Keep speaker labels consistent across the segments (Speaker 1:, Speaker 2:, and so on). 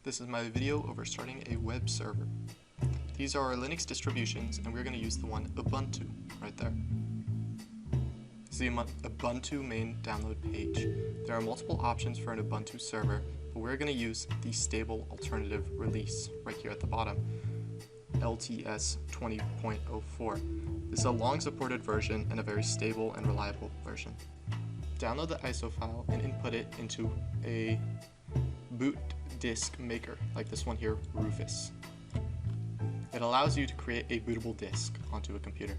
Speaker 1: This is my video over starting a web server. These are our Linux distributions, and we're going to use the one Ubuntu right there. This is the Ubuntu main download page. There are multiple options for an Ubuntu server, but we're going to use the stable alternative release right here at the bottom, LTS 20.04. This is a long supported version and a very stable and reliable version. Download the ISO file and input it into a boot disk maker, like this one here, Rufus. It allows you to create a bootable disk onto a computer.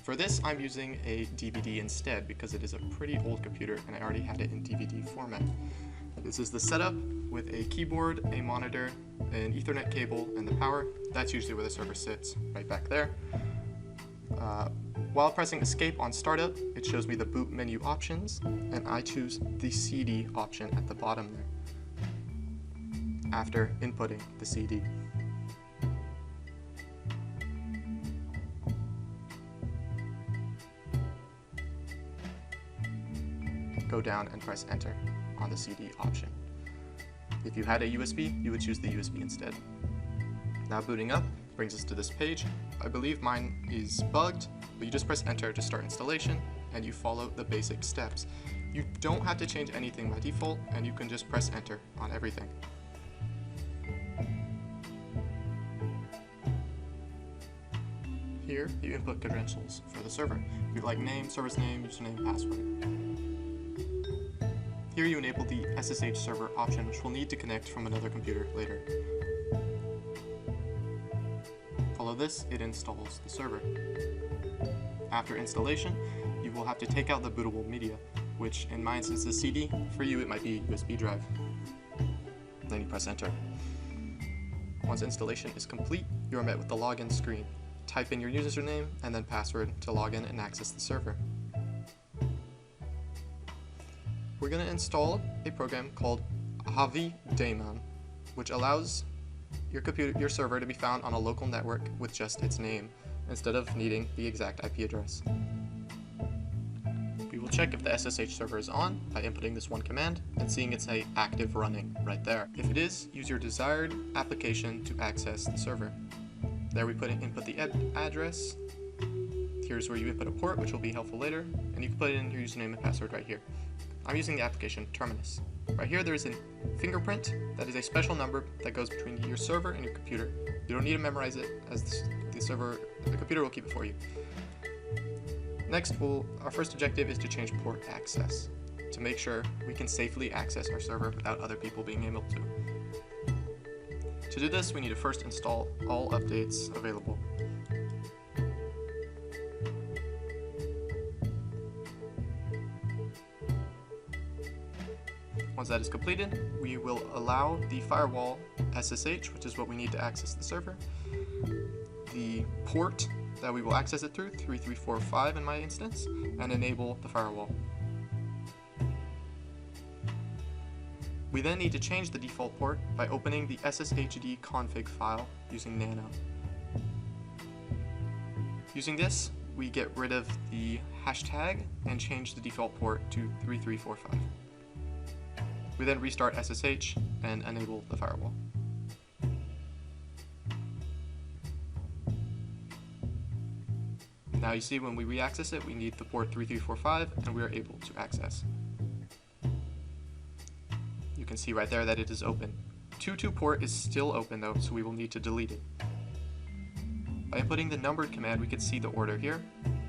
Speaker 1: For this, I'm using a DVD instead because it is a pretty old computer and I already had it in DVD format. This is the setup with a keyboard, a monitor, an Ethernet cable, and the power. That's usually where the server sits, right back there. While pressing escape on startup, it shows me the boot menu options, and I choose the CD option at the bottom there, after inputting the CD. Go down and press enter on the CD option. If you had a USB, you would choose the USB instead. Now booting up brings us to this page. I believe mine is bugged, but you just press enter to start installation and you follow the basic steps. You don't have to change anything by default, and you can just press enter on everything. Here you input credentials for the server. You'd like name, server's name, username, password. Here you enable the SSH server option, which will need to connect from another computer later. Follow this, it installs the server. After installation, you will have to take out the bootable media, which in my instance is CD. For you, it might be a USB drive. Then you press enter. Once installation is complete, you are met with the login screen. Type in your username and then password to log in and access the server. We're going to install a program called Havi Daemon, which allows your server to be found on a local network with just its name, instead of needing the exact IP address. We will check if the SSH server is on by inputting this one command and seeing it say active running right there. If it is, use your desired application to access the server. There we input the address. Here's where you input a port, which will be helpful later, and you can put in your username and password right here. I'm using the application Terminus. Right here there's a fingerprint that is a special number that goes between your server and your computer. You don't need to memorize it, as the computer will keep it for you. Next, our first objective is to change port access to make sure we can safely access our server without other people being able to. To do this, we need to first install all updates available. Once that is completed, we will allow the firewall SSH, which is what we need to access the server, the port that we will access it through, 3345 in my instance, and enable the firewall. We then need to change the default port by opening the sshd config file using nano. Using this, we get rid of the hashtag and change the default port to 3345. We then restart SSH and enable the firewall. Now you see when we re-access it, we need the port 3345 and we are able to access. You can see right there that it is open. 22 port is still open though, so we will need to delete it. By inputting the numbered command, we can see the order here,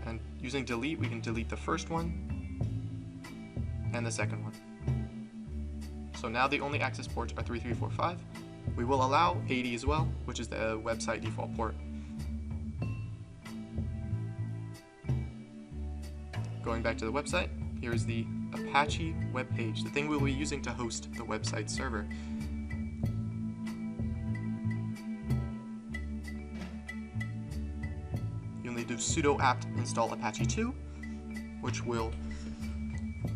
Speaker 1: and using delete, we can delete the first one and the second one. So now the only access ports are 3345. We will allow 80 as well, which is the website default port. Going back to the website, here's the Apache web page, the thing we'll be using to host the website server. You'll need to sudo apt install Apache 2, which will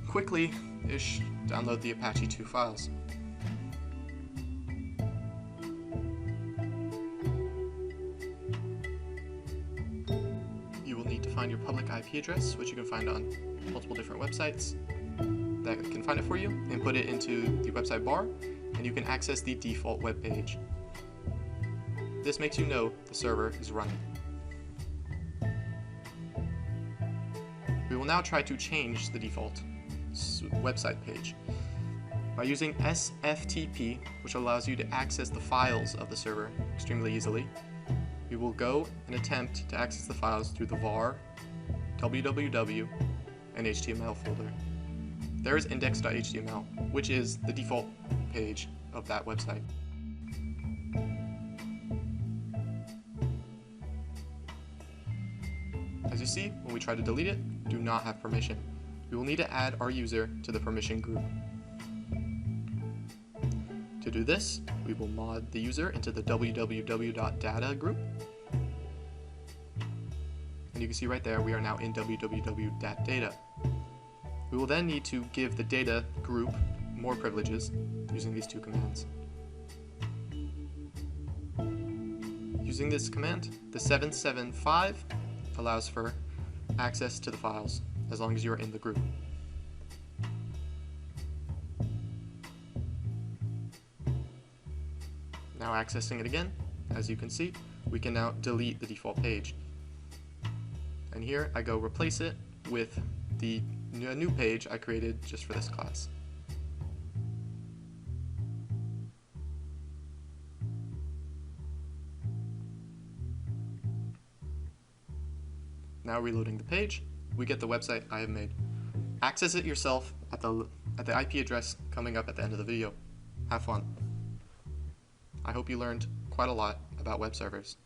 Speaker 1: quickly-ish download the Apache 2 files. You will need to find your public IP address, which you can find on multiple different websites. that can find it for you, input it into the website bar, and you can access the default web page. This makes you know the server is running. We will now try to change the default website page by using SFTP, which allows you to access the files of the server extremely easily. We will go and attempt to access the files through the var, www, and HTML folder. There is index.html, which is the default page of that website. As you see, when we try to delete it, we do not have permission. We will need to add our user to the permission group. To do this, we will mod the user into the www.data group. And you can see right there, we are now in www.data. We will then need to give the data group more privileges using these two commands. Using this command, the 775 allows for access to the files as long as you are in the group. Now accessing it again, as you can see, we can now delete the default page. And here I go replace it with the new page I created just for this class. Now reloading the page, we get the website I have made. Access it yourself at the IP address coming up at the end of the video. Have fun. I hope you learned quite a lot about web servers.